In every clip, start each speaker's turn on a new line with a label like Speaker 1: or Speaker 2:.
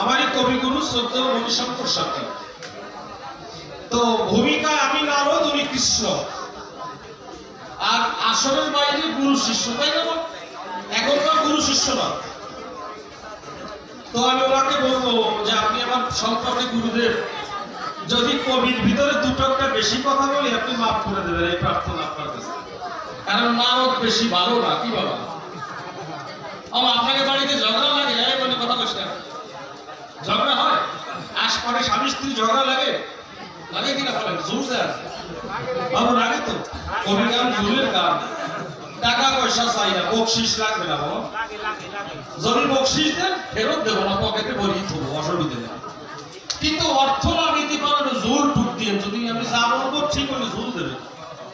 Speaker 1: আমারই কবিগুরু শ্রদ্ধেয় রবিশঙ্কর সাথী। তো ভূমিকায় আমি নারদ, উনি কৃষ্ণ, আর আসরের বাইরে গুরু শিষ্য, তাই না? এখনকার গুরু শিষ্য না। তো আমি ওনাকে বলবো যে আপনি আমার সম্পর্কে গুরুদেব, যদি কবির ভিতরে দুটো একটা বেশি কথা বলি আপনি মাফ করে দেবেন, এই প্রার্থনা আপনার কাছে। কারণ নারদ বেশি ভালো না, কি বাবা? আপনাকে বাড়িতে ঝগড়া লাগে, মানে কথা বলছি না, ঝগড়া হয় আশপাশে স্বামী স্ত্রী ঝগড়া লাগে কিনা বলেন? জোর দেয় বাবু, লাগে তো। কবি গান জোরের গান, টাকা পয়সা চাই না, বকশিস লাগবে না বাবা। যদি বকশিস দেন ফেরত দেবো না, পকেটে ভরিয়ে থবো, অসুবিধা নেই। কিন্তু অর্থ না দিতে পারেন জোর টুক দিয়ে, যদি আমি যা বলবো ঠিক হলে জোর দেবে,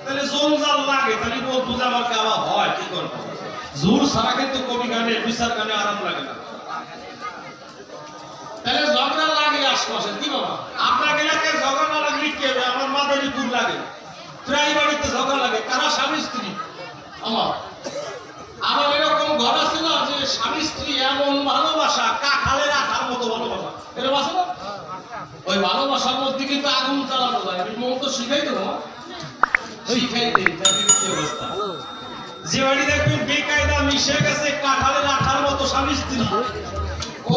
Speaker 1: তাহলে জোর জাল লাগে, তাহলে বুঝে আমার গাওয়া হয়, কি করবো? জোর ছাড়া কিন্তু কবি গানে বিচার গানে আরাম লাগে না। তাহলে ঝগড়া লাগে আশপাশে, কি বাবা? আপনার এলাকায় ঝগড়া না লাগলে কি হবে? আমার মাদারীপুর লাগে, প্রায় বাড়িতে ঝগড়া লাগে, কারা? স্বামী স্ত্রী। আমার এরকম ঘর আছে না যে স্বামী স্ত্রী এমন ভালোবাসা, কাঁঠালের আঠার মতো ভালোবাসা, এরকম আছে না? ওই ভালোবাসার মধ্যে কিন্তু আগুন চালানো যায়। আমি মন তো শিখাই দেবো, শিখাই দিই। অবস্থা যে বাড়ি দেখবেন বেকায়দা মিশে গেছে কাঁঠালের আঠার মতো স্বামী স্ত্রী,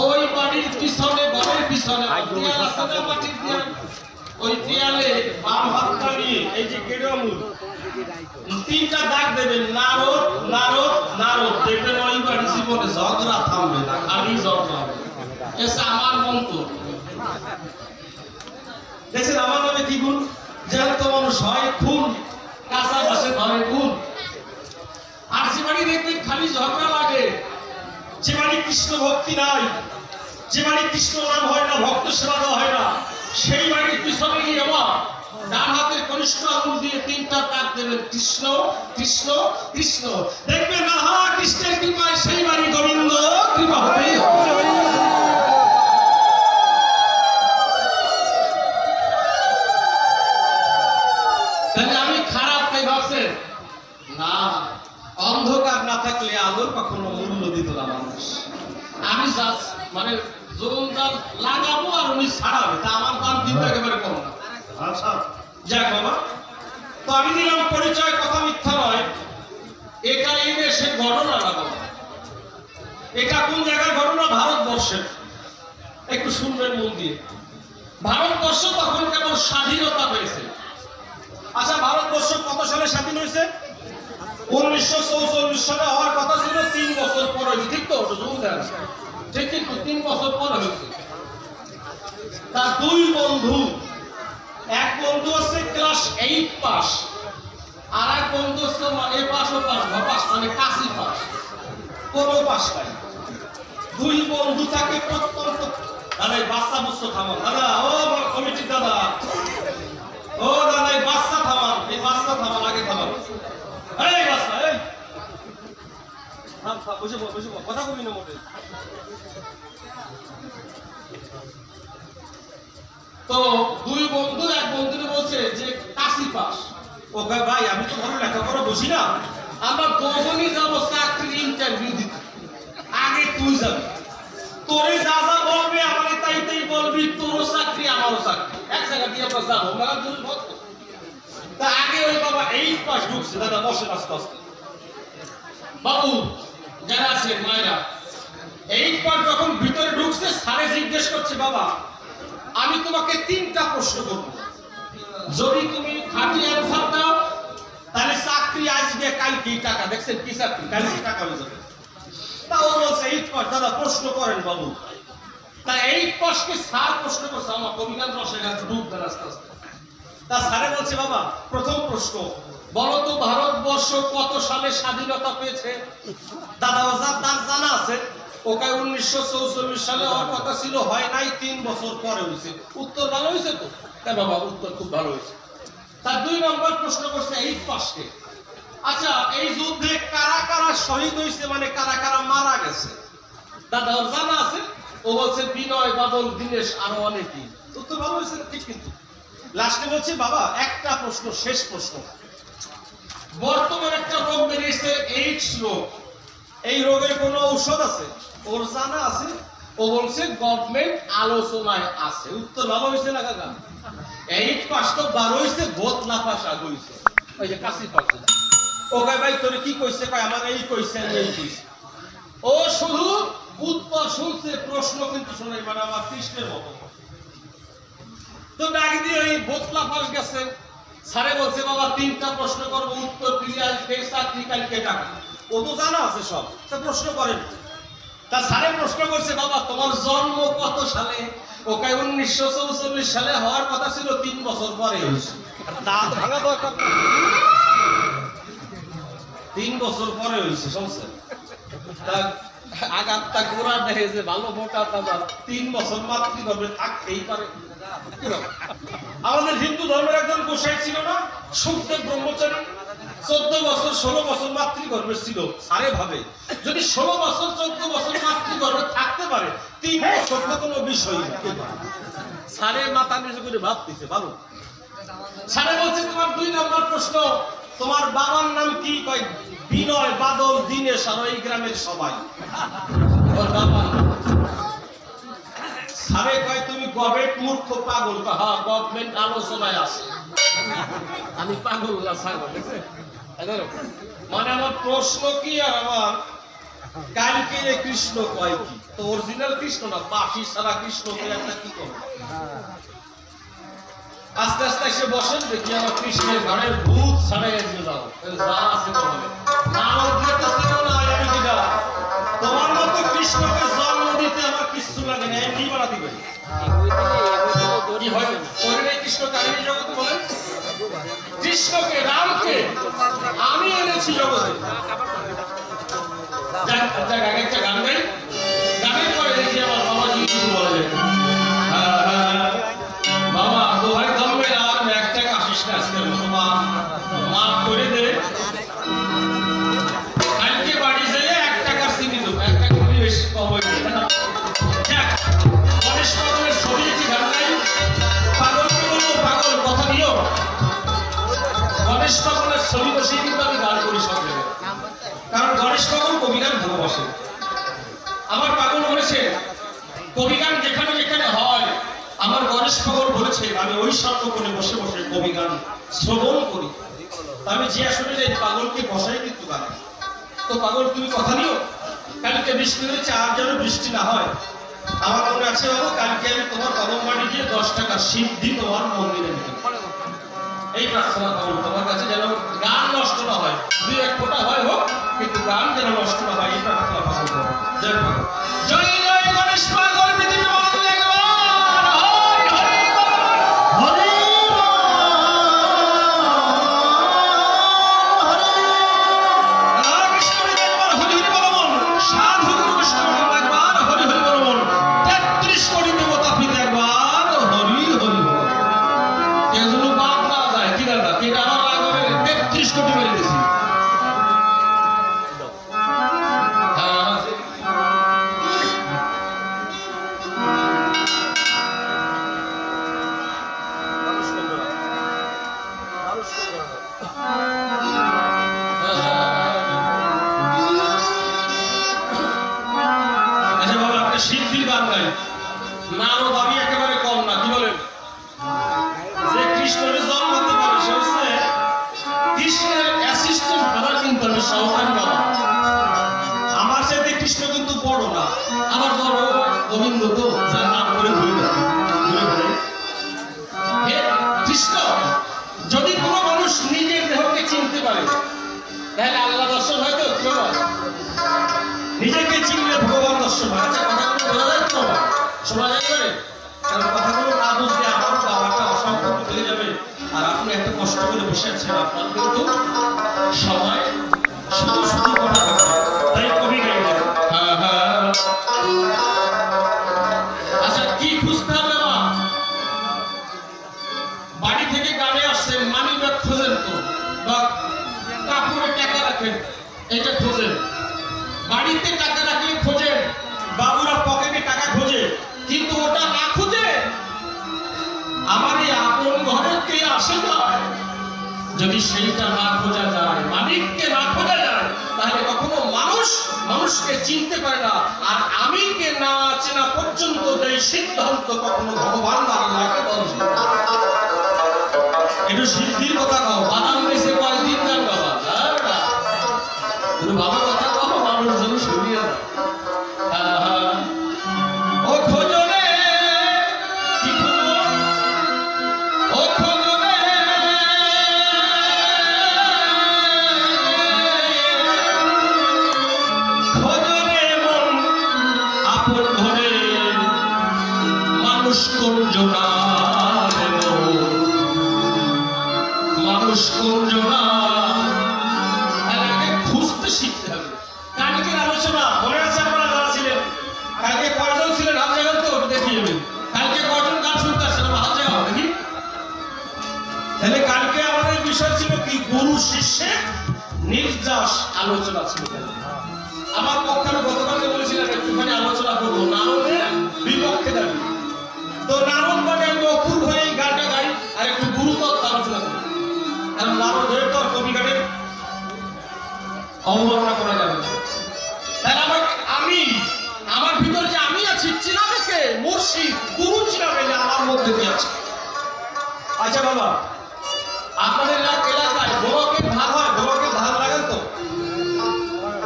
Speaker 1: ওই বাড়ির পিছনে, ঘরের পিছনে দেয়াল আছে না, মাটির দেয়াল, ওই দেয়ালে বাম হাতটা নিয়ে এই যে গেরুয়ামুল তিনটা দাগ দেবেন, নারদ নারদ নারদ, দেখবেন ওই বাড়ি জীবনে ঝগড়া থামবে না, খালি ঝগড়া হবে। এসে আমার মন্ত্র দেখছেন, আমার নামে কি গুণ? জ্যান্ত মানুষ হয় খুন, কাঁচা বাসে ধরে গুণ। আর যে বাড়ি দেখবেন খালি ঝগড়া লাগে, যে বাড়ি কৃষ্ণ ভক্তি নাই, যে বাড়ি কৃষ্ণ নাম হয় না, ভক্ত সেবা দেওয়া হয় না, সেই বাড়ির পিছনে গিয়ে আমার ডান হাতের কনিষ্ঠ আঙুল দিয়ে তিনটা দাগ দেবেন, কৃষ্ণ কৃষ্ণ কৃষ্ণ। দেখবেন আহা কৃষ্ণের কৃপায় সেই বাড়ি গোবিন্দ কৃপা হবে। তাহলে আমি খারাপ তাই ভাবছেন না? অন্ধকার না থাকলে আলোর কখনো মূল্য দিত না মানুষ। আমি মানে যখন দাম লাগাবো আর উনি ছাড়াবে, তা আমার দাম কিন্তু একেবারে কম না। আচ্ছা যাক বাবা, তো আমি দিলাম পরিচয়, কথা মিথ্যা নয়। এটা এই দেশের ঘটনা না বাবা, এটা কোন জায়গার ঘটনা? ভারতবর্ষের। একটু শুনবেন মন দিয়ে। ভারতবর্ষ তখন কেবল স্বাধীনতা পেয়েছে। আচ্ছা, ভারতবর্ষ কত সালে স্বাধীন হয়েছে? 1944 সালে হওয়ার কথা ছিল, 3 বছর পর হয়েছে, ঠিক তো? ঠিক কিন্তু 3 বছর পর হয়েছে। তার দুই বন্ধু, এক বন্ধু হচ্ছে ক্লাস 8 পাস, আর এক বন্ধু হচ্ছে এ পাস ও পাস, পাস মানে কাশি পাস, কোনো পাস নাই। দুই বন্ধু থাকে প্রত্যন্ত। দাদা এই বাচ্চা বুঝছো থামান, দাদা ও কমিটির দাদা, ও দাদা এই বাচ্চা থামান, এই বাচ্চা থামান, আগে থামান। এই বাচ্চা, এই বসে বসে কথা কবি না মোটে। তো দুই বন্ধু, এক বন্ধুকে বলছে যে কাশি পাস। ওকে ভাই আমি তো ভালো লেখাপড়া বুঝি না, আমরা দুজনই যাবো চাকরির ইন্টারভিউ দিতে, আগে তুই যাবি, তোরে যা যা বলবে আমাকে তাই তাই বলবি, তোরও চাকরি আমারও চাকরি, এক জায়গা দিয়ে আমরা যাবো। আমরা দুই ভক্ত। তা আগে ওই বাবা 8 পাস ঢুকছে। দাদা বসে আস্তে আস্তে। বাবু যারা আছেন মায়েরা, 8 পাস যখন ভিতরে ঢুকছে, স্যারে জিজ্ঞেস করছে, বাবা আমি তোমাকে 3টা প্রশ্ন করব, যদি তুমি খাঁটি অ্যানসার দাও তাহলে চাকরি আজকে কালকেই টাকা। দেখছেন কি চাকরি? কালকে টাকা হয়ে যাবে। তা ও বলছে 8 পাস, দাদা প্রশ্ন করেন বাবু। তা 8 পাসকে স্যার প্রশ্ন করছে, আমার কবিগান রসে গেছে, ডুব দেন আস্তে আস্তে। তা স্যারে বলছে, বাবা প্রথম প্রশ্ন বলো তো ভারতবর্ষ কত সালে স্বাধীনতা পেয়েছে? দাদা তার জানা আছে, ওকে 1944 সালে হওয়ার কথা ছিল, হয় নাই, 3 বছর পরে হয়েছে। উত্তর ভালো হয়েছে তো? হ্যাঁ বাবা উত্তর খুব ভালো হয়েছে। তার 2 নম্বর প্রশ্ন করছে 8 পাসকে, আচ্ছা এই যুদ্ধে কারা কারা শহীদ হয়েছে, মানে কারা কারা মারা গেছে? দাদা ওর জানা আছে। ও বলছে বিনয়, বাদল, দীনেশ, আরো অনেকেই। উত্তর ভালো হয়েছে ঠিক, কিন্তু লাস্টে বলছে, বাবা একটা প্রশ্ন, শেষ প্রশ্ন, বর্তমানে একটা রোগ বেরিয়েছে এইডস রোগ, এই রোগের কোনো ঔষধ আছে? ওর জানা আছে? ও বলছে গভর্নমেন্ট আলোচনায় আছে। উত্তর ভালো হয়েছে না কাকা? 8 পাস তো 12 হয়েছে, বোতলা পাস আগে হয়েছে। ওই যে কাশি পাচ্ছে। ও কয় ভাই তোরে কি কইছে? কয় আমার এই কইছে এই কইছে। ও শুধু উত্তর শুনছে, প্রশ্ন কিন্তু শুনে, মানে আমার কৃষ্ণের মতো। তো ডাক দিয়ে ওই বোতলা পাস গেছে। স্যারে বলছে বাবা 3টা প্রশ্ন করবো, উত্তর দিলে আজকে চাকরি, কালকে টাকা। ও তো জানা আছে সব, তা প্রশ্ন করেন। তা স্যারে প্রশ্ন করছে বাবা তোমার জন্ম কত সালে? ও কয় 1944 সালে হওয়ার কথা ছিল, 3 বছর পরে হয়েছে। দাঁত ভাঙা দরকার না, 3 বছর পরে হয়েছে। শুনছেন? আঘাতটা গোড়া দেখে যে ভালো মোটা তাজা, 3 বছর মাতৃগর্ভে থাকতেই পারে। আমাদের হিন্দু ধর্মের একজন গোসাই ছিল না, সুখদেব ব্রহ্মচারী, 14 বছর 16 বছর মাতৃগর্ভে ছিল। আরে ভাবে যদি 16 বছর 14 বছর মাতৃগর্ভে থাকতে পারে, 3 বছর তো কোনো বিষয় না। সারে মাথা নিচু করে ভাবতেছে ভালো। সারে বলছে তোমার 2 নম্বর প্রশ্ন, তোমার বাবার নাম কি? কয় বিনয়, বাদল, দীনেশ আর এই গ্রামের সবাই। ওর বাবা সারে কয় তুমি গভর্নমেন্ট মূর্খ পাগল? হ্যাঁ গভর্নমেন্ট আলোচনায় আছে। আমি পাগল না ছাগল, দেখছেন? মানে আমার প্রশ্ন কি আর আমার কালকে কৃষ্ণ কয় কি? তো অরিজিনাল কৃষ্ণ না, বাসি সারা কৃষ্ণ একটা কি করবে? আস্তে আস্তে এসে বসেন, দেখি আমার কৃষ্ণের ঘরের ভূত ছাড়াই এসে যাও। যা আছে বলে তোমার মতো কৃষ্ণকে জন্ম দিতে আমার কিছু লাগে না, এমনি বানা দিবে। কি হয় কৃষ্ণ কাহিনী জগতে বলেন? কৃষ্ণকে, রামকে আমি এনেছি জগতে। একটা গান গাই, গানের পরে দেখি আমার বাবাজি কিছু বলে বাবা দোহাই ধর্মে আর একটা আসিস না আজকে, মাফ করে দে। কালকে বাড়ি যেয়ে 1 টাকার চিনি দেবো, 1 টাকা বেশি কম হয়ে গণেশ পাগলের ছবি একটি গান গাই। পাগল পাগল কথা দিও, গণেশ পাগলের ছবি বসে কিন্তু আমি গান করি সব জায়গায়। কারণ গণেশ পাগল কবিগান ভালোবাসে। আমার পাগল বলেছে কবিগান যেখানে যেখানে হয়, আমার গণেশ পাগল বলেছে আমি ওই সর্বকোণে বসে বসে কবিগান শ্রবণ করি। আমি যে আসলে যে পাগলকে বসাই কিন্তু গান। তো পাগল তুমি কথা দিও কালকে বৃষ্টি হয়েছে, আর যেন বৃষ্টি না হয়। আমার মনে আছে বাবু কালকে আমি তোমার কদম বাড়ি দিয়ে 10 টাকা সিদ্ধি তোমার মন্দিরে দিতে। এই প্রার্থনা করুন তোমার কাছে, যেন গান নষ্ট না হয়, 2-1 ফোঁটা হয় হোক, কিন্তু গান যেন নষ্ট না হয়, এই প্রার্থনা করুন। জয় পাগল, জয় জয় গণেশ পাগল পৃথিবী বন্ধু একবার হরি হরি হরি সিদ্ধির গান গাই। নারও দাবি একেবারে কম না, কি বলেন? যে কৃষ্ণের জন্ম হতে পারে সে হচ্ছে কৃষ্ণের অ্যাসিস্ট্যান্ট দ্বারা, কিন্তু আমি সহকারী বাবা। আমার সাথে কৃষ্ণ কিন্তু বড় না, আমার বড় গোবিন্দ, তো যার নাম করে ঘুরে হে কৃষ্ণ। যদি কোনো মানুষ নিজের দেহকে চিনতে পারে তাহলে আল্লাহ দর্শন হয়তো কেউ নিজেকে চিনলে ভগবান দর্শন হয়। আচ্ছা কথাগুলো বোঝা যায় তো, শোনা যায় করে? কারণ কথাগুলো না বুঝলে আমার বাবাটা অসম্পূর্ণ হয়ে যাবে। আর আপনি এত কষ্ট করে বসে আছেন, আপনার কিন্তু সময় শুধু শুধু করা হবে। তাই কবি গাইলেন আচ্ছা কি খুঁজতে হবে? বাড়ি থেকে গানে আসছেন, মানি ব্যাগ খোঁজেন তো, বা কাপড়ে টাকা রাখেন, এটা খোঁজেন। বাড়িতে টাকা রাখলে খোঁজেন, বাবুরা পকেটে টাকা খোঁজে, কিন্তু ওটা না খুঁজে আমার এই আপন ঘরে কে আসে যায়, যদি সেইটা না খোঁজা যায়, মালিককে না খোঁজা যায়, তাহলে কখনো মানুষ মানুষকে চিনতে পারে না, আর আমি কে না চেনা পর্যন্ত এই সিদ্ধান্ত কখনো ভগবান আল্লাহকে দর্শ একটু সিদ্ধির কথা কও, বাদাম বেশি কয়েকদিন গান বাবা ভালো কথা কও, মানুষ যেন শুনিয়ে না। ও খোঁজরে কি ও খোঁজরে খোঁজরে মন আপন ধরে মানুষ কুঞ্জনা মানুষ কুঞ্জনা খুঁজতে শিখতে হবে। কালকের আলোচনা মনে আছে আপনারা যারা ছিলেন, কালকে কয়জন ছিলেন হাত জায়গা তো দেখিয়ে দেবেন। কালকে কয়জন গান শুনতে আসছেন হাত জায়গা দেখি। তাহলে কালকে আমাদের বিষয় ছিল কি, গুরু শিষ্যের নির্যাস আলোচনা ছিল। আমার পক্ষে আমি গতকালকে বলেছিলাম একটুখানি আলোচনা করবো নারদের বিপক্ষে দাবি। তো নারদ মানে আমি অপূর্ব হয়ে এই গানটা গাই আর একটু গুরুতত্ত্ব আলোচনা করি, কারণ নারদের তো কবি গানের অবমাননা করা যাবে না। তাহলে আমি আমার ভিতরে যে আমি আছি চিনাবে কে? মুর্শিদ গুরু চিনাবে যে আমার মধ্যে দিয়ে আছে। আচ্ছা বাবা, আপনাদের এলাকায় গোলকের ধান হয়, গোলকের ধান লাগান তো?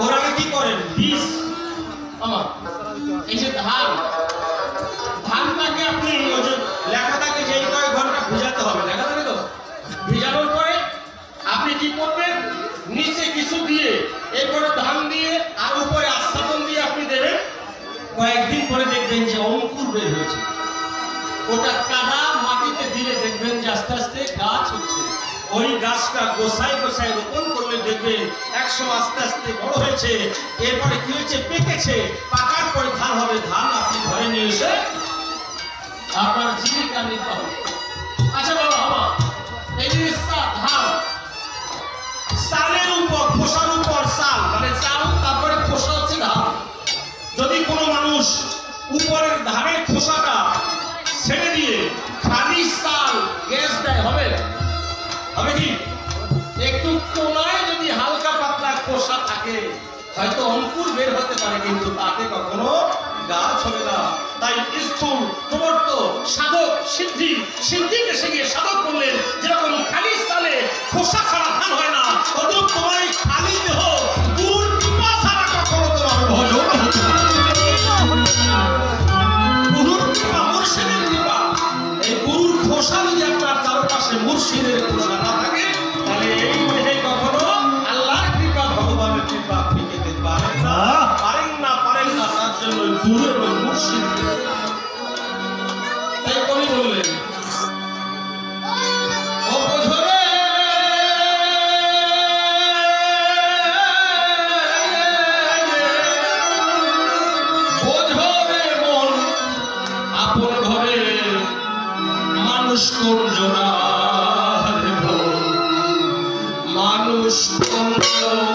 Speaker 1: ওর আগে কি করেন? বীজ আমার এই যে ধানটাকে আপনি ওই যে লেখা থাকে যে এই কয়েক ঘন্টা ভিজাতে হবে, লেখা থাকে তো? ভিজানোর পরে আপনি কি করবেন? নিচে কিছু দিয়ে এরপরে ধান দিয়ে আর উপরে আচ্ছাদন দিয়ে আপনি দেবেন। কয়েকদিন পরে দেখবেন যে অঙ্কুর বের হয়েছে। ওটা কাদা মাটিতে দিলে দেখবেন যে আস্তে আস্তে গাছ হচ্ছে। ওই গাছটা গোসাই গোসাই রোপণ করলে দেখবেন একসময় আস্তে আস্তে বড় হয়েছে। এরপরে কি হয়েছে? পেকেছে। পাকার পরে ধান হবে। ধান আপনি ঘরে নিয়ে এসে আপনার জীবিকা নির্বাহ। আচ্ছা বাবা, আমার এই জিনিসটা ধান সালের উপর, খোসার উপর সাল, মানে চাল তারপরে খোসা হচ্ছে ধান। যদি কোনো মানুষ উপরের ধানের খোসাটা ছেড়ে দিয়ে খালি সাল গ্যাস দেয়, হবে হবে কি? একটু কোনায় যদি হালকা পাতলা খোসা থাকে হয়তো অঙ্কুর বের হতে পারে, কিন্তু তাতে কখনো গাছ হবে না। তাই স্থূল প্রবর্ত সাধক সিদ্ধি এসে গিয়ে সাধক করলেন যেরকম খালি সালে খোসা ছাড়া ধান হয় না, অতএব তোমার খালি দেহ গুরুর কৃপা ছাড়া কখনো তোমার ভজন হতে পারে। গুরুর কৃপা, মুর্শিদের কৃপা। এই গুরুর খোসা যদি আপনার চারপাশে মুর্শিদের খোসা না থাকে তাহলে এই দেহে কখনো আল্লাহর কৃপা, ভগবানের কৃপা আপনি পেতে পারেন না। তার জন্য গুরু এবং মুর্শিদ। তাই কবি বললেন, ও বোঝরে মন আপন ঘরে মানুষ কুঞ্জনা মানুষ কুঞ্জনা মানুষ কুঞ্জনা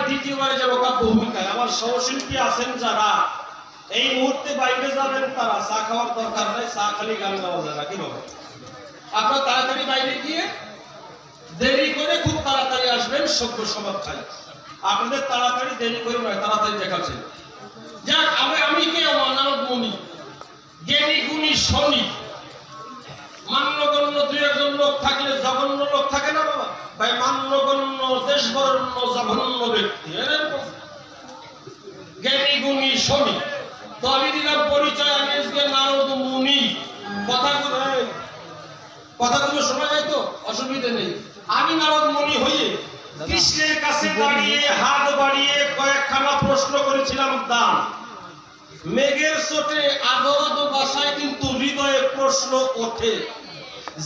Speaker 1: দ্বিতীয়বারে যাব কাব্য ভূমিকায়। আমার সহশিল্পী আছেন যারা এই মুহূর্তে বাইরে যাবেন তারা চা খাওয়ার দরকার নাই, চা খালি গান গাওয়া যায় না, কি বলেন? আপনার তাড়াতাড়ি বাইরে গিয়ে দেরি করে খুব তাড়াতাড়ি আসবেন, সভ্য সমাজ খাই। আপনাদের তাড়াতাড়ি দেরি করে নয়, তাড়াতাড়ি দেখাচ্ছেন। যাক, আমি কে? নারদ মুনি, জ্ঞানী গুণী শনি, মান্যগণ্য দুই একজন লোক থাকলে জঘন্য লোক থাকে না বাবা ভাই? মান্যগণ্য দেশবরণ্য জঘন্য ব্যক্তি, জ্ঞানী গুণী শনি। তো আমি দিলাম পরিচয়, আমি আজকে নারদ মুনি। কথাগুলো শোনা যায় তো? অসুবিধা নেই। আমি নারদ মুনি হয়ে কৃষ্ণের কাছে দাঁড়িয়ে হাত বাড়িয়ে কয়েকখানা প্রশ্ন করেছিলাম দান। মেঘের চোটে আদো আদো বাসায় কিন্তু হৃদয়ে প্রশ্ন ওঠে।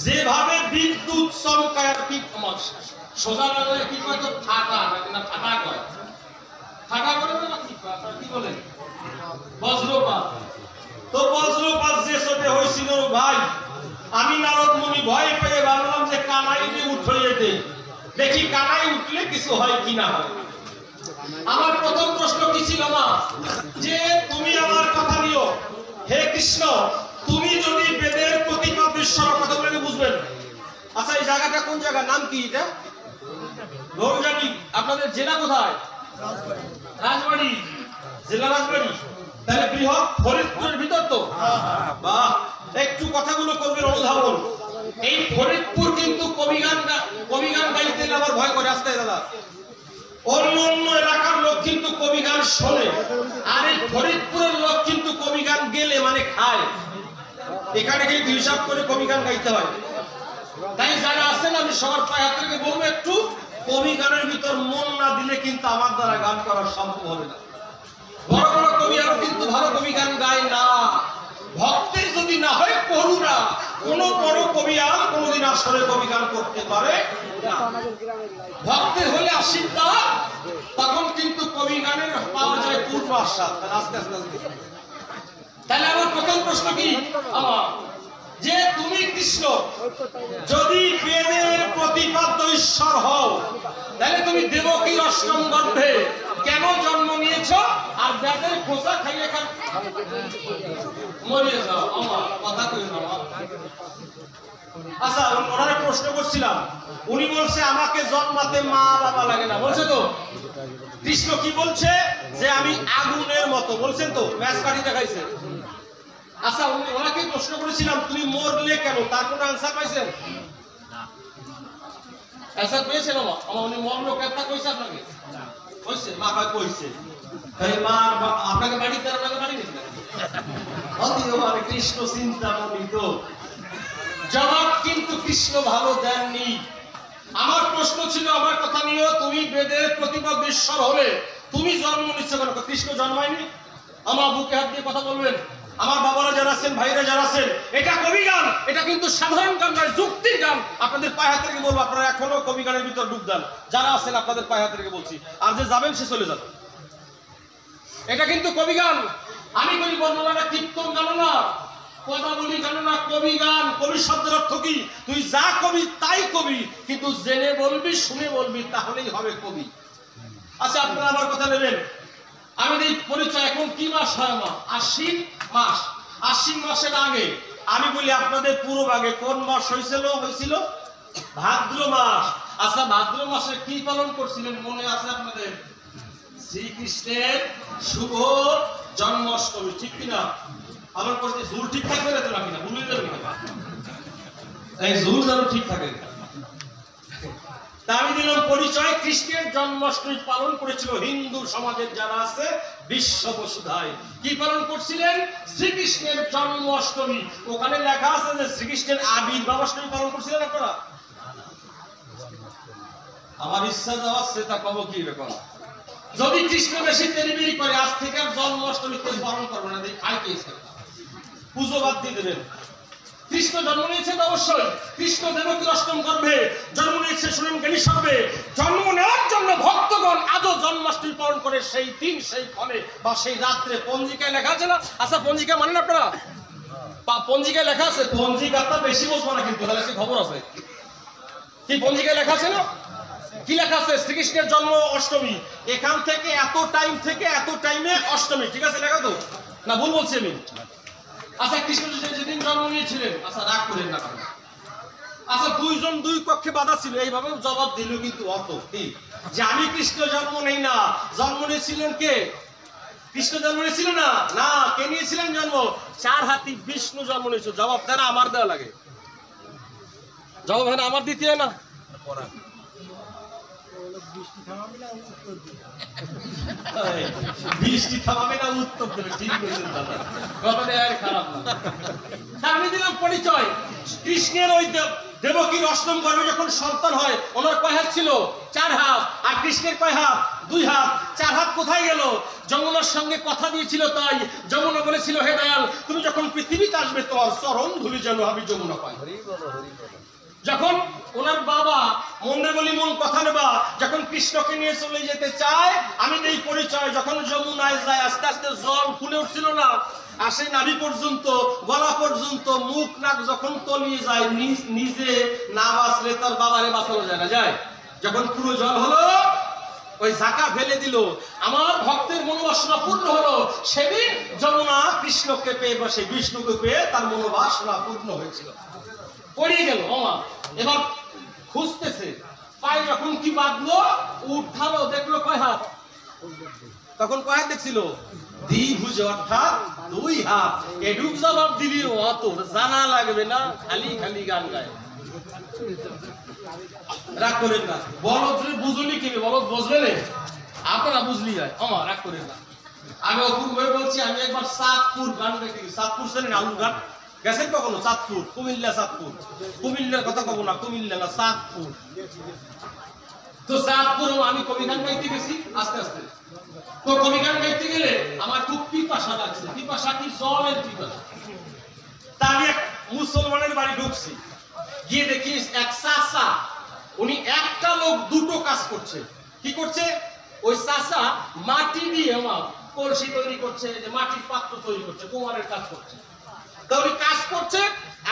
Speaker 1: যেভাবে বিদ্যুৎ চমকায় কি সোজা লাগালে কি কয় তো ঠাটা, না ঠাটা কয়, ঠাটা করে না কি কয়, আপনারা কি বলেন? বজ্রপাত। তো বজ্রপাত যে চোটে হয়েছিল ভাই, আমি নারদ মুনি ভয় পেয়ে ভাবলাম যে কানাই উঠিয়ে দেই, দেখি কানাই উঠলে কিছু হয় কি না হয়। আমার প্রথম প্রশ্ন কি ছিল মা, যে তুমি আমার কথা নিও, হে কৃষ্ণ, তুমি যদি বেদের প্রতিপাদ্য ঈশ্বর কথা বলে বুঝবেন। আচ্ছা, এই জায়গাটা কোন জায়গা, নাম কি এটা? রমজানি। আপনাদের জেলা কোথায়? রাজবাড়ি। জেলা রাজবাড়ি। তাহলে বৃহৎ ফরিদপুরের ভিতর তো? বাহ, একটু কথাগুলো করবেন অনুধাবন। এই ফরিদপুর কিন্তু কবিগান গাইতে আমার ভয় করে আসতে দাদা। অন্য অন্য এলাকার লোক কিন্তু কবি গান শোনে, আর এই ফরিদপুরের লোক কিন্তু কবি গান গেলে মানে খায়। এখানে কিন্তু হিসাব করে কবি গান গাইতে হয়। তাই যারা আছেন আমি সবার পায়ে হাত থেকে বলবো, একটু কবি গানের ভিতর মন না দিলে কিন্তু আমার দ্বারা গান করা সম্ভব হবে না। বড় বড় কবি আর কিন্তু ভালো কবি গান গায় না। ভক্তের যদি না হয় করুণা, কোন বড় কবি আর কোনদিন আসলে কবি গান করতে পারে না। ভক্তের হলে আশীর্বাদ, তখন কিন্তু কবি গানের পাওয়া যায় পূর্ণ আশ্বাদ। আস্তে আস্তে তাহলে আমার প্রথম প্রশ্ন কি আমার, যে তুমি কৃষ্ণ যদি বেদের প্রতিপাদ্য ঈশ্বর হও, তাহলে তুমি দেবকীর অষ্টম গর্ভে কেন জন্ম নিয়েছ? আর বেদের খোসা খাইয়ে মরিয়ে যাও। আমার কথা কই না। আচ্ছা, ওনারা প্রশ্ন করছিলাম, উনি বলছে আমাকে জন্মাতে মা বাবা লাগে না, বলছে তো? কৃষ্ণ কি বলছে? যে আমি আগুনের মতো, বলছেন তো? ম্যাচ কাটি দেখাইছে। আচ্ছা, ওনাকে প্রশ্ন করেছিলাম তুমি মরলে কেন, তার কোনো আনসার পাইছেন? আনসার পেয়েছেন? উনি মরলো কেন কইছে আপনাকে? কইছে? মা ভাই কইছে। এই মা আপনাকে বাড়িতে, আপনাকে বাড়ি নিতে অতিও মানে কৃষ্ণ চিন্তামণি তো। জবাব কিন্তু কৃষ্ণ ভালো দেননি। আমার প্রশ্ন ছিল, আমার কথা নিয়ে, তুমি বেদের প্রতিপাদ্য ঈশ্বর হলে তুমি জন্ম নিচ্ছ কেন? কৃষ্ণ জন্মায়নি। আমার বুকে হাত দিয়ে কথা বলবেন। আমার বাবারা যারা আছেন, ভাইরা যারা আছেন, এটা কবি গান, এটা কিন্তু সাধারণ গান নয়, যুক্তির গান। আপনাদের পায়ে হাত থেকে বলবো, আপনারা এখনো কবি গানের ভিতর ডুব দেন। যারা আছেন আপনাদের পায়ে হাত থেকে বলছি, আর যে যাবেন সে চলে যান। এটা কিন্তু কবি গান। আমি কবি বর্ণনা কীর্তন গান না, কথা বলি জানো না, কবি গান। কবি শব্দের অর্থ কি? তুই যা কবি তাই কবি, কিন্তু জেনে বলবি, শুনে বলবি, তাহলেই হবে কবি। আচ্ছা, আপনারা আমার কথা নেবেন। আমি এই পরিচয়, এখন কি মাস হয় মা? আশ্বিন মাস। আশ্বিন মাসের আগে আমি বলি আপনাদের পূর্ব আগে কোন মাস হয়েছিল? ভাদ্র মাস। আচ্ছা, ভাদ্র মাসে কি পালন করছিলেন মনে আছে আপনাদের? শ্রীকৃষ্ণের শুভ জন্মাষ্টমী, ঠিক কিনা? আমার প্রশ্ন, জুল ঠিক থাকবে না তো নাকি না? ভুলে যাবে না? এই জুল যেন ঠিক থাকে। আমি দিলাম পরিচয়, কৃষ্ণের জন্মাষ্টমী পালন করেছিল হিন্দু সমাজের যারা আছে বিশ্ব বসুধায়। কি পালন করছিলেন? শ্রীকৃষ্ণের জন্মাষ্টমী। ওখানে লেখা আছে যে শ্রীকৃষ্ণের আবির্ভাব অষ্টমী পালন করছিলেন আপনারা। আমার ইচ্ছা যাওয়া সেটা কব কি ব্যাপার, যদি কৃষ্ণ বেশি তেরিবিরি করে আজ থেকে আর জন্মাষ্টমী পালন করবে না, খাইতে পুজো বাদ দিয়ে দেবেন। কৃষ্ণ জন্ম নিয়েছেন অবশ্যই, কৃষ্ণ দেবকীর অষ্টম গর্ভে জন্ম নিয়েছে, শুনেন জ্ঞানী সর্বে। জন্ম নেওয়ার জন্য ভক্তগণ আজও জন্মাষ্টমী পালন করে, সেই দিন সেই ক্ষণে বা সেই রাত্রে। পঞ্জিকায় লেখা আছে না? আচ্ছা, পঞ্জিকা মানেন আপনারা? পঞ্জিকায় লেখা আছে। পঞ্জিকাটা বেশি বলবো না কিন্তু, তাহলে সে খবর আছে কি? পঞ্জিকায় লেখা আছে না? কি লেখা আছে? শ্রীকৃষ্ণের জন্ম অষ্টমী, এখান থেকে এত টাইম থেকে এত টাইমে অষ্টমী, ঠিক আছে লেখা তো না? ভুল বলছি আমি? আচ্ছা কৃষ্ণ যেদিন জন্ম নিয়েছিলেন, আচ্ছা রাগ করেন না, আচ্ছা দুইজন দুই কক্ষে বাধা ছিল, এইভাবে জবাব দিল কিন্তু অত কি যে আমি কৃষ্ণ জন্ম নেই না, জন্ম নিয়েছিলেন কে? কৃষ্ণ জন্ম নিয়েছিল না? না, কে নিয়েছিলেন জন্ম? চার হাতি বিষ্ণু জন্ম নিয়েছিল। জবাব দেন আমার দেওয়া লাগে, জবাব হয় না আমার দিতে হয় না? বৃষ্টি থামাবে না উত্তর দেবে, ঠিক বলেছেন দাদা, কথাটা আর খারাপ না। আমি দিলাম পরিচয়, কৃষ্ণের ওই দেবকীর অষ্টম গর্ভে যখন সন্তান হয়, ওনার কয় হাত ছিল? 4 হাত। আর কৃষ্ণের কয় হাত? 2 হাত। 4 হাত কোথায় গেল? যমুনার সঙ্গে কথা দিয়েছিল, তাই যমুনা বলেছিল হে দয়াল, তুমি যখন পৃথিবীতে আসবে তোমার চরণ ধুলি যেন আমি যমুনা পাই। যখন ওনার বাবা মনে বলি মন কথা নেবা, যখন কৃষ্ণকে নিয়ে চলে যেতে চায়, আমি এই পরিচয়, যখন যমুনায় যায় আস্তে আস্তে জল ফুলে উঠছিল না, আসে নাভি পর্যন্ত, গলা পর্যন্ত, মুখ নাক যখন তলিয়ে যায়, নিজে না বাঁচলে তার বাবারে বাঁচানো যায় না, যায়? যখন পুরো জল হলো, ওই ঝাঁকা ফেলে দিল, আমার ভক্তের মনোবাসনা পূর্ণ হলো, সেদিন যমুনা কৃষ্ণকে পেয়ে বসে, বিষ্ণুকে পেয়ে তার মনোবাসনা পূর্ণ হয়েছিল। পড়িয়ে গেল মামা, এবার খুঁজতেছে, পায়ে যখন কি বাঁধলো, উঠালো, দেখলো কয় হাত? তখন কয় হাত দেখছিল? দ্বিভুজ, অর্থাৎ 2 হাত। এডুক জবাব দিলি অত জানা লাগবে না, খালি খালি গান গায়। রাগ করেন না, বলদ বুঝলি কি? বলদ বুঝবে না, আপনারা বুঝলি যায় আমার, রাগ করেন না। আমি অপূর্ব বলছি, আমি একবার চাঁদপুর গান দেখতে গেছি। চাঁদপুর ছিলেন আলুর গান গেছেন কখনো? চাঁদপুর, কুমিল্লা, চাঁদপুর, কুমিল্লার কথা কব না, কুমিল্লা না, চাঁদপুর। তো চাঁদপুর আমি কবি গান গাইতে গেছি, আস্তে আস্তে তো কবি গান গাইতে গেলে আমার খুব পিপাসা লাগছে। পিপাসা কি? জলের পিপাসা। তা আমি এক মুসলমানের বাড়ি ঢুকছি, গিয়ে দেখি এক চাচা, উনি একটা লোক দুটো কাজ করছে। কি করছে? ওই চাচা মাটি দিয়ে আমার কলসি তৈরি করছে, যে মাটির পাত্র তৈরি করছে, কুমারের কাজ করছে। তা উনি কাজ করছে,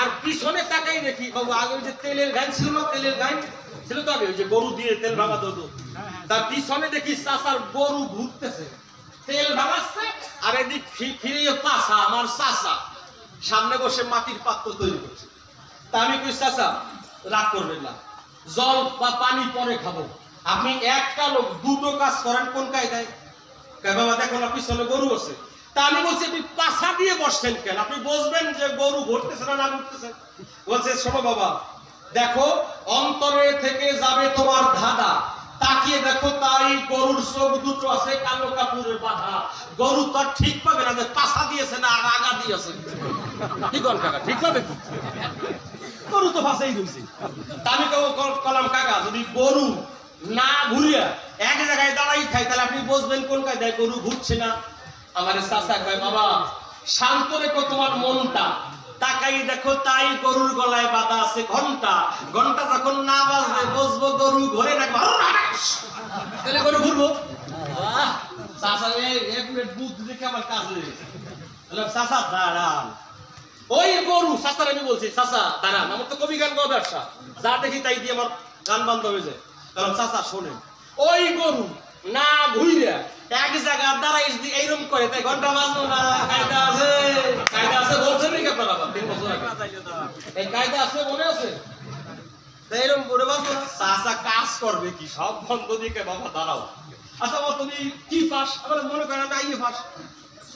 Speaker 1: আর পিছনে তাকাই দেখি, বাবু আগে ওই যে তেলের গান ছিল, তেলের গান ছিল তো আগে, ওই যে গরু দিয়ে তেল ভাঙা হতো, তার পিছনে দেখি চাচার গরু ঘুরতেছে, তেল ভাঙাচ্ছে, আর এদিক ফিরে পাশা আমার চাচা সামনে বসে মাটির পাত্র তৈরি করছে। তা আমি কই চাচা রাগ করবেন না, জল বা পানি পরে খাবো, আপনি একটা লোক দুটো কাজ করেন কোন কায়দায়? বাবা দেখো না পিছনে গরু আছে। তা আমি বলছি আপনি পাশা দিয়ে বসছেন কেন? আপনি বুঝবেন যে গরু ঘুরতেছে না না ঘুরতেছে? বলছে শোনো বাবা, দেখো অন্তরে থেকে যাবে তোমার ধাঁধা, তাকিয়ে দেখো তাই গরুর চোখ দুটো আছে কালো কাপড়ের বাঁধা, গরু তো ঠিক পাবে না যে পাশা দিয়েছে না আর আগা দিয়েছে। কি কর কাকা, ঠিক পাবে? গরু তো ফাঁসাই দিয়েছে। তা আমি কলাম কাকা, যদি গরু না ঘুরিয়া এক জায়গায় দাঁড়াই খায়, তাহলে আপনি বুঝবেন কোন কায়দায় গরু ঘুরছে না। আমার চাচা কয় বাবা শান্ত রেখো তোমার মনটা, তাকাই দেখো তাই গরুর গলায় বাঁধা আছে ঘন্টা, ঘন্টা যখন না বাজবে বুঝবো গরু ঘরে না, তাহলে গরু ঘুরবো। চাচা এক মিনিট বুদ্ধি দেখে আমার কাছে চাচা দাঁড়ান, ওই গরু চাচার আমি বলছি চাচা দাঁড়ান, আমার তো কবি গান গাওয়া ব্যবসা, যা দেখি তাই দিয়ে আমার গান বন্ধ হয়ে যায়। কারণ চাচা শোনেন, ওই গরু না ঘুরে এক জায়গা দাঁড়াই এইরকম করে, তাই ঘন্টা বাজলো না? কায়দা আছে, কায়দা আছে বলছেন নাকি আপনারা? 3 বছর আগে এই কায়দা আছে, মনে আছে? তাই এরকম করে বাজলো না? চাচা কাজ করবে কি, সব বন্ধ দিকে বাবা দাঁড়াও। আচ্ছা বাবা তুমি কি পাস? আমার মনে করেন আমি আইয়ে পাস।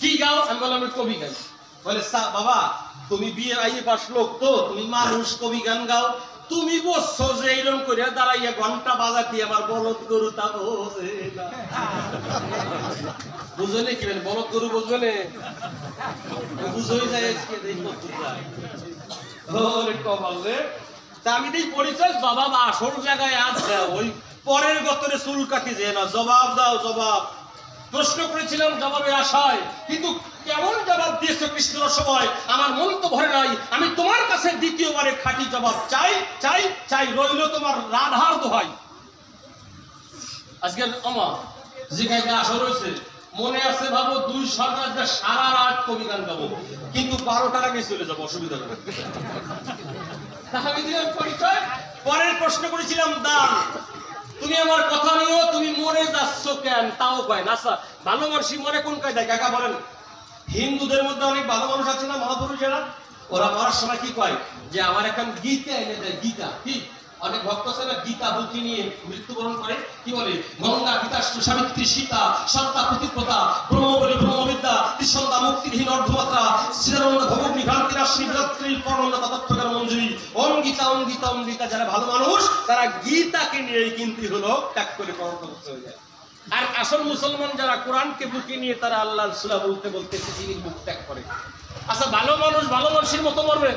Speaker 1: কি গাও? আমি বললাম আমি কবি গাই। বলে বাবা তুমি বিয়ে আইয়ে পাস লোক তো, তুমি মানুষ, কবি গান গাও, তুমি বসছো যে এইরকম করে দাঁড়াইয়া ঘন্টা বাজাতি আমার বলদ গরু তা বোঝে না। বুঝলে কি বলদ গরু বুঝবে না? বুঝই যায় আমি দিই পরিচয়, জবাব আসল জায়গায় আজ দাও, ওই পরের গতরে চুল কাটি যে না, জবাব দাও জবাব। প্রশ্ন করেছিলাম জবাবের আশায়, কিন্তু কেমন জবাব দিয়েছো কৃষ্ণের সময়, আমার মন তো ভরে নাই। আমি তোমার কাছে দ্বিতীয়বারে খাঁটি জবাব চাই চাই চাই, রইল তোমার রাধার দোহাই। আজকে আমার জিজ্ঞাসা আসা রয়েছে, মনে আছে ভাবো 2 সরকার সারা রাত কবি গান গাবো, কিন্তু 12টার আগে চলে যাবো, অসুবিধা নেই। পরের প্রশ্ন করেছিলাম দান, তুমি তুমি আমার কথা নিও, তুমি মরে যাচ্ছ কেন তাও কয় না। আচ্ছা ভালো মানুষই মরে কোন কায়দায় কাকা বলেন? হিন্দুদের মধ্যে অনেক ভালো মানুষ আছে না মহাপুরুষেরা, ওরা মরার সময় কি কয় যে আমার এখন গীতা এনে দেয়। গীতা কি, অনেক ভক্ত আছে না গীতা বুদ্ধি নিয়ে মৃত্যুবরণ করে, কি বলে গঙ্গা গীতা সাবিত্রী সীতা সত্তা প্রতিপ্রতা ব্রহ্মবলী ব্রহ্মবিদ্যা ত্রিসন্ধ্যা মুক্তিহীন অর্ধমাত্রা শ্রীরানন্দ ভগবনী ভ্রান্তি রাশ্রী বিরাত্রী পরমন্দ তত্ত্বকার মঞ্জুরি ওম গীতা ওম গীতা ওম গীতা। যারা ভালো মানুষ তারা গীতাকে নিয়েই কিন্তু হলো ত্যাগ করে পরমপদ হয়ে যায়। আর আসল মুসলমান যারা কোরআনকে বুকে নিয়ে তারা আল্লাহর সূরা বলতে বলতে পৃথিবীর মুখ ত্যাগ করে। আচ্ছা ভালো মানুষ ভালো মানুষের মতো মরবে,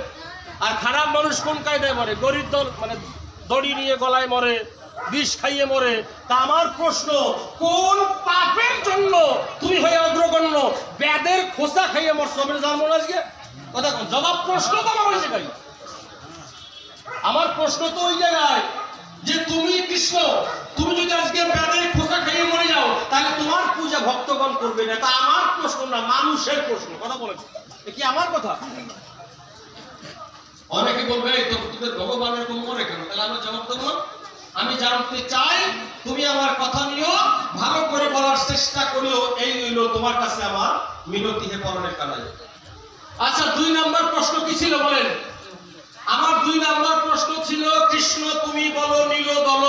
Speaker 1: আর খারাপ মানুষ কোন কায়দায় মরে? গরিব দল মানে দড়ি নিয়ে গলায় মরে, বিষ খাইয়ে মরে। তা আমার প্রশ্ন, কোন পাপের জন্য তুমি হয়ে অগ্রগণ্য বেদের খোসা খাইয়ে মরছো? আমি জানবো না আজকে কথা কোন জবাব, প্রশ্ন তো আমার জায়গায়। আমার প্রশ্ন তো ওই জায়গায় যে তুমি কৃষ্ণ, তুমি যদি আজকে বেদের খোসা খাইয়ে মরে যাও তাহলে তোমার পূজা ভক্তগণ করবে না। তা আমার প্রশ্ন না, মানুষের প্রশ্ন। কথা বলেছে কি আমার কথা? অনেকে বলবে তোদের ভগবানের কোন মরে কেন? তাহলে আমি জবাব দেবো। আমি জানতে চাই, তুমি আমার কথা নিও, ভালো করে বলার চেষ্টা করিও, এই হইল তোমার কাছে আমার মিনতি হে পরনের কানাই। আচ্ছা 2 নম্বর প্রশ্ন কি ছিল বলেন? আমার 2 নম্বর প্রশ্ন ছিল, কৃষ্ণ তুমি বলো নীল দল।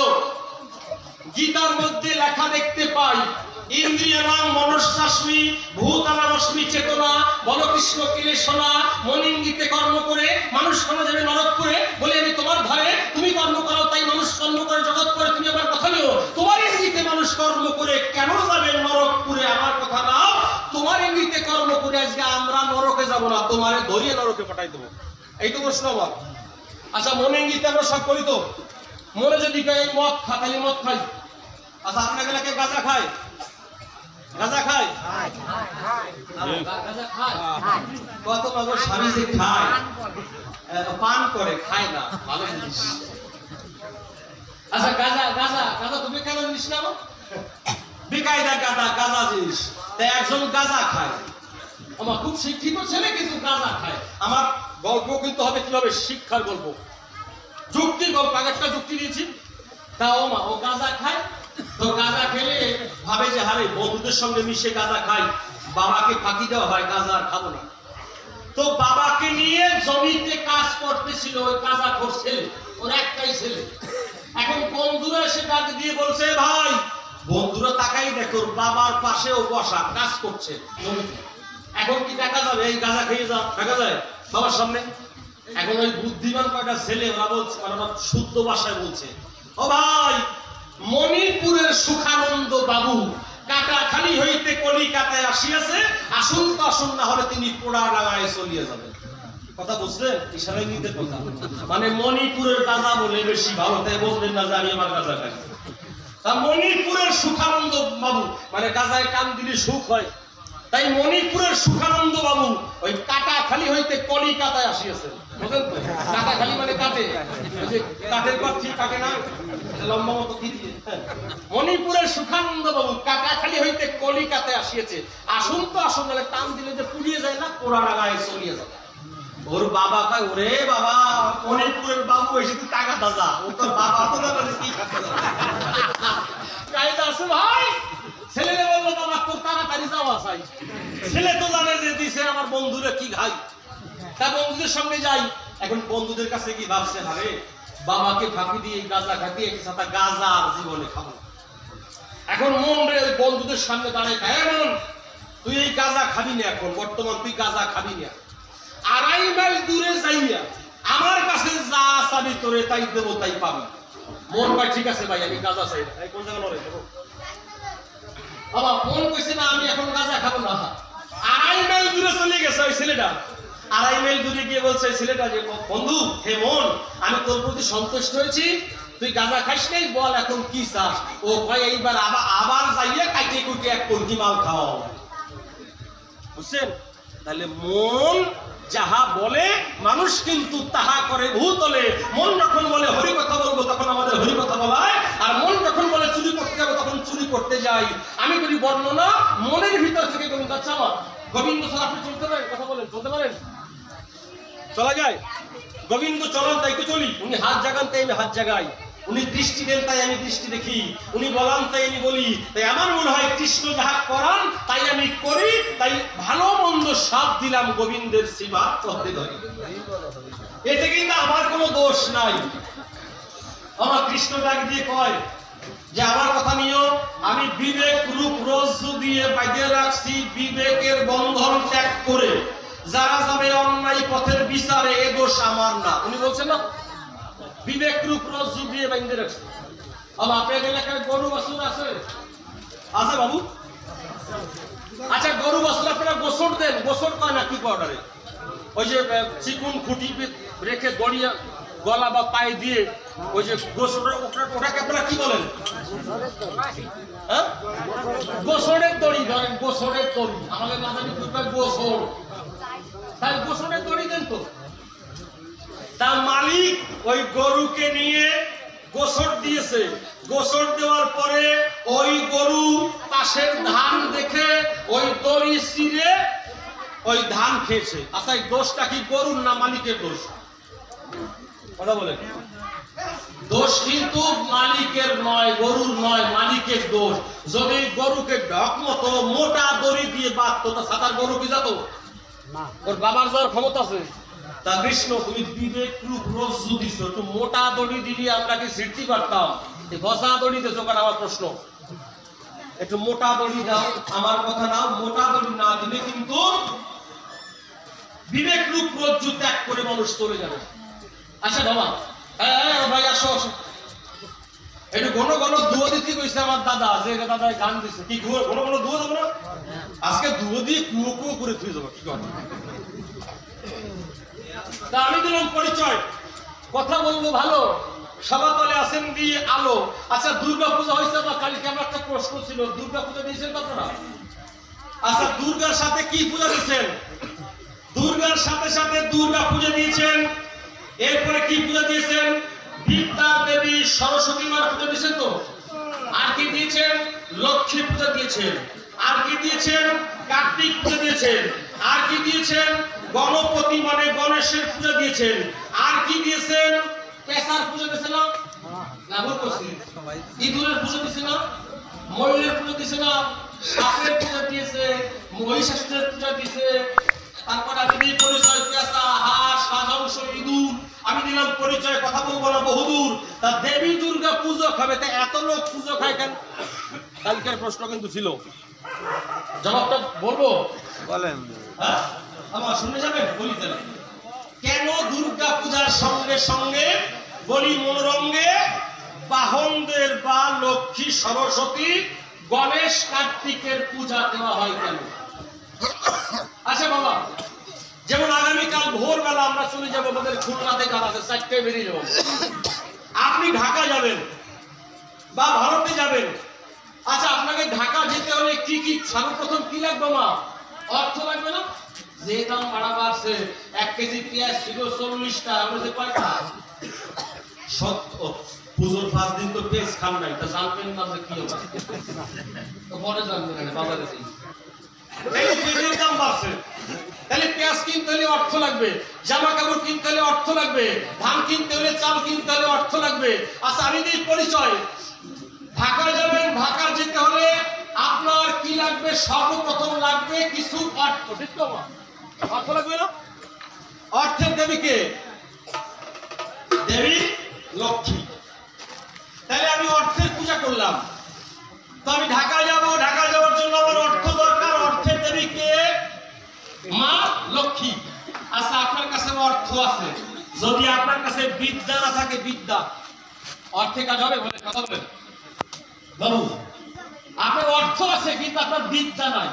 Speaker 1: গীতার মধ্যে লেখা দেখতে পাই ইন্দ্রিয়ানাং মনস্যাস্মি ভূতানামস্মি চেতনা। বলো কৃষ্ণ ক্লেশনা মনিঙ্গিতে কর্ম করে মানুষ কেন যাবে নরক করে? বলে আমি তোমার ধারে, তুমি কর্ম করো তাই মানুষ কর্ম করে জগৎ করে। তুমি আমার কথা নিও, তোমার ইঙ্গিতে মানুষ কর্ম করে কেন যাবে নরক করে? আমার কথা নাও, তোমার ইঙ্গিতে কর্ম করে আজকে আমরা নরকে যাব না, তোমারে ধরিয়ে নরকে পাঠাই দেবো। এই তো প্রশ্ন আমার। আচ্ছা মনে ইঙ্গিতে আমরা সব করি তো, মনে যদি মদ খাই মদ খাই। আচ্ছা আপনার এলাকায় কেউ গাঁজা খায়? গাঁজা খায়? গাঁজা খায় কত মানুষ স্বামী যে খায়, পান করে, খায় না, ভালো জিনিস। আচ্ছা গাঁজা গাঁজা গাঁজা তুমি কেন জিনিস না? বেকায়দা গাঁজা গাঁজা জিনিস। তাই একজন গাঁজা খায়, আমার খুব শিক্ষিত ছেলে কিন্তু গাঁজা খায়। আমার গল্প কিন্তু হবে কিভাবে শিক্ষার গল্প, যুক্তির গল্প। আগেরটা যুক্তি দিয়েছি। তাও মা ও গাঁজা খায়, তো গাঁজা খেলে ভাবে যে হারে বন্ধুদের সঙ্গে মিশে গাঁজা খাই, বাবাকে ফাঁকি দেওয়া হয়, গাঁজা আর খাবো না। তো বাবাকে নিয়ে জমিতে কাজ করতেছিল ওই গাঁজা খোর ছেলে, ওর একটাই ছেলে। এখন বন্ধুরা এসে ডাক দিয়ে বলছে, ভাই বন্ধুরা তাকাই দেখো বাবার পাশেও বসা কাজ করছে জমিতে, এখন কি দেখা যাবে এই গাঁজা খেয়ে যা দেখা যায় বাবার সামনে? এখন ওই বুদ্ধিমান কয়টা ছেলে ওরা বলছে, ওরা শুদ্ধ ভাষায় বলছে, ও ভাই মণিপুরের সুখানন্দ বাবু কাটাখালি হইতে কলিকাতায় আসিয়াছে, আসুন তো আসুন, না হলে তিনি পোড়া ডাঙায় চলিয়ে যাবেন। কথা বুঝলেন? ইশারায় নিতে কথা, মানে মণিপুরের গাঁজা বলে বেশি ভালো, তাই বলবেন না যে আমি আমার গাঁজা খাই। তা মণিপুরের সুখানন্দ বাবু মানে গাঁজায় কান দিলে সুখ হয়, তাই মণিপুরের সুখানন্দ বাবু ওই কাটাখালি হইতে কলিকাতায় আসিয়াছেন। বুঝলেন তো? কাটাখালি মানে কাটে, ওই যে কাঠের ঘর ঠিক কাটে না, লম্বা মতো কি দিয়ে। মণিপুরের সুখানন্দ বাবু কাটাখালি হইতে কলিকাতায় আসিয়েছে, আসুন তো আসুন, নাহলে টান দিলে যে পুড়িয়ে যায় না, পোড়া ডাঙায় চলিয়ে যাবে। ওর বাবা কয়, ওরে বাবা মণিপুরের বাবু এসে তুই টাকা দাদা, ও তোর বাবা তো জানে কি খাতে যাবে। কায়দা আছে ভাই। ছেলেরে বললো, বাবা তোর তাড়াতাড়ি যাওয়া চাই। ছেলে তো জানে যে দিছে আমার বন্ধুরা কি খাই, তা বন্ধুদের সঙ্গে যাই। এখন বন্ধুদের কাছে কি ভাবছে, আরে বাবাকে ফাঁকি দিয়ে গাঁজা খাইয়ে সাথে গাঁজা আর জীবনে খাবো। এখন মন রে ওই বন্ধুদের সামনে দাঁড়ায়, হ্যাঁ মন তুই এই গাঁজা খাবি না, এখন বর্তমান তুই গাঁজা খাবি না, 2.5 মাইল দূরে যাইয়া আমার কাছে যা চাবি তোরে তাই দেবো, তাই পাবি। মন ভাই ঠিক আছে ভাই, আমি গাঁজা চাই না। কোন জায়গা লড়াই দেবো বাবা? মন কইছে না আমি এখন গাঁজা খাবো না। 2.5 মাইল দূরে চলে গেছে ওই ছেলেটা। 2.5 মাইল দূরে গিয়ে বলছে ছেলেটা যে, বন্ধু হে মন, আমি তোর প্রতি সন্তুষ্ট হয়েছি, তুই গাঁজা খাইস নাই, বল এখন কি চাস? ও কয় এইবার আবার যাইয়া কাইতে কুইতে এক কলকি মাল খাওয়া। বুঝছেন? তাহলে মন যাহা বলে মানুষ কিন্তু তাহা করে ভূতলে। মন যখন বলে হরি কথা বলবো তখন আমাদের হরি কথা বলায়, আর মন যখন বলে চুরি করতে যাবো তখন চুরি করতে যাই। আমি করি বর্ণনা মনের ভিতর থেকে। গোবিন্দ আচ্ছা আমার গোবিন্দ স্যার আপনি চলতে পারেন? কথা বলেন, চলতে পারেন? চলা যায়? গোবিন্দ চলান তাই তো চলি, উনি হাত জাগান তাই আমি হাত জাগাই। উনি দৃষ্টি দেন তাই আমি দৃষ্টি দেখি, উনি বলান তাই আমি বলি। তাই আমার মনে হয় কৃষ্ণ যাহা করান তাই আমি করি, তাই ভালো মন্দ সব দিলাম গোবিন্দের সেবা করতে ধরি। এতে কিন্তু আমার কোনো দোষ নাই। আমার কৃষ্ণ ডাক দিয়ে কয় যে আমার কথা নিয়েও আমি বিবেক রূপ রজ্জু দিয়ে বাঁধে রাখছি, বিবেকের বন্ধন ত্যাগ করে যারা যাবে অন্যায় পথের বিচারে এ দোষ আমার না। উনি বলছেন না বিবেক রূপ রজ্জু দিয়ে বাঁধে রাখছি। আবার আপনাদের এলাকায় গরু বাছুর আছে? আছে বাবু? আচ্ছা, গরু বাছুর আপনারা গোসল দেন? গোসল কয় না কি পাউডারে? ওই যে চিকুন খুঁটি রেখে গড়িয়া গলা বা পায়ে দিয়ে ওই যে গোসল, ওটাকে আপনারা কি বলেন? হ্যাঁ, গোসলের দড়ি ধরেন, গোসলের দড়ি। আমাদের মাথায় গোসল, তাই গোসলের দড়ি দেন তো। তার মালিক ওই গরুকে নিয়ে গোসল দিয়েছে, গোসল দেওয়ার পরে ওই গরু পাশের ধান দেখে ওই দড়ি ছিঁড়ে ওই ধান খেয়েছে। আচ্ছা, এই দোষটা কি গরুর না মালিকের দোষ? কথা বলেন। দোষ কিন্তু মালিকের নয়, গরুর নয়, মালিকের দোষ। যদি গরুকে ঢক মতো মোটা দড়ি দিয়ে বাঁধতো তা সাতার গরু কি যেত? ওর বাবার যাওয়ার ক্ষমতা আছে? তা কৃষ্ণ তুমি বিবেক রূপ রজ্জু দিছো, একটু মোটা দড়ি দিলে আমরা কি ছিঁড়তে পারতাম? ঘষা দড়ি দিছো কেন? আমার প্রশ্ন। একটু মোটা দড়ি দাও, আমার কথা নাও। মোটা দড়ি না দিলে কিন্তু বিবেক রূপ রজ্জু ত্যাগ করে মানুষ চলে যাবে। আচ্ছা বাবা, ভাই আসো আসো, একটু ঘন ঘন দুয়ো দিতে কইছে আমার দাদা, যে দাদা গান দিছে। কি ঘন ঘন দুয়ো দেবো না? আজকে দুয়ো দিয়ে কুয়ো কুয়ো করে থুয়ে যাবো। কি কথা? তা আমি দিলাম পরিচয়, কথা বলবো ভালো, সভাতলে আসেন দিয়ে আলো। আচ্ছা, দুর্গা পূজা হয়েছে বা কালকে আমার একটা প্রশ্ন ছিল, দুর্গা পূজা দিয়েছেন আপনারা? আচ্ছা, দুর্গার সাথে কি পূজা দিয়েছেন? দুর্গার সাথে সাথে দুর্গা পূজা দিয়েছেন। এরপরে কি পূজা দিয়েছেন? বিদ্যা দেবী সরস্বতী মার পূজা দিয়েছেন তো? আর কি দিয়েছেন? লক্ষ্মী পূজা দিয়েছেন। আর কি দিয়েছেন? কার্তিক পূজা দিয়েছেন। আর কি দিয়েছেন? গণপতি মানে গণেশের পূজা দিয়েছেন। আর কি দিয়েছেন? পেশার পূজা দিয়েছেন না? লাভর করছি। ইঁদুরের পূজা দিয়েছে না? ময়ূরের পূজা দিয়েছে না? সাপের পূজা দিয়েছে, মহিষাসুরের পূজা দিয়েছে। তারপর আমি দিই পরিচয় পেশা, হাঁস, রাজহংস, ইঁদুর। আমি দিলাম পরিচয়, কথা বলবো না বহুদূর। তা দেবী দুর্গা পুজো খাবে, তা এত লোক পুজো খায় কেন? কালকের প্রশ্ন কিন্তু ছিল, জবাবটা বলবো? বলেন। হ্যাঁ, আমার শুনে যাবেন? বলি তাহলে। কেন দুর্গা পূজার সঙ্গে সঙ্গে বলি মনোরঙ্গে বাহনদের বা লক্ষ্মী, সরস্বতী, গণেশ, কার্তিকের পূজা দেওয়া হয় কেন? আচ্ছা বাবা, যেমন আগামীকাল ভোরবেলা আমরা চলে যাবো, আমাদের খুলনাতে গান আছে, 4টায় বেরিয়ে যাবো। আপনি ঢাকা যাবেন বা ভারতে যাবেন। আচ্ছা, আপনাকে ঢাকা যেতে হলে কি কি সর্বপ্রথম কি লাগবে? মা, অর্থ লাগবে না? যে দাম বাড়া বাড়ছে, 1 কেজি পেঁয়াজ ছিল 40 টাকা, আমরা যে কয়টা সত্য পুজোর 5 দিন তো পেঁয়াজ খান নাই, তা জানবেন না যে কি হবে? তো পরে জানবেন বাজারে যাই। পেঁয়াজের দাম বাড়ছে, তাহলে পেঁয়াজ কিনতে হলে অর্থ লাগবে, জামা কাপড় কিনতে হলে অর্থ লাগবে, ধান কিনতে হলে, চাল কিনতে হলে অর্থ লাগবে। আচ্ছা, আমি দিই পরিচয়। ঢাকা যাবেন, ঢাকা যেতে হলে আপনার কি লাগবে? সর্বপ্রথম লাগবে কিছু অর্থ। ঠিক তো? অর্থ লাগবে না? অর্থের দেবী কে? দেবী লক্ষ্মী। তাহলে আমি অর্থের পূজা করলাম, তো আমি ঢাকা যাব, ঢাকা যাওয়ার জন্য আমার অর্থ দরকার। অর্থের দেবী কে? মা লক্ষ্মী। আচ্ছা, আপনার কাছে অর্থ আছে, যদি আপনার কাছে বিদ্যা না থাকে, বিদ্যা অর্থে কাজ হবে? বলে কথা বলেন বাবু। আপনার অর্থ আছে কিন্তু আপনার বিদ্যা নাই,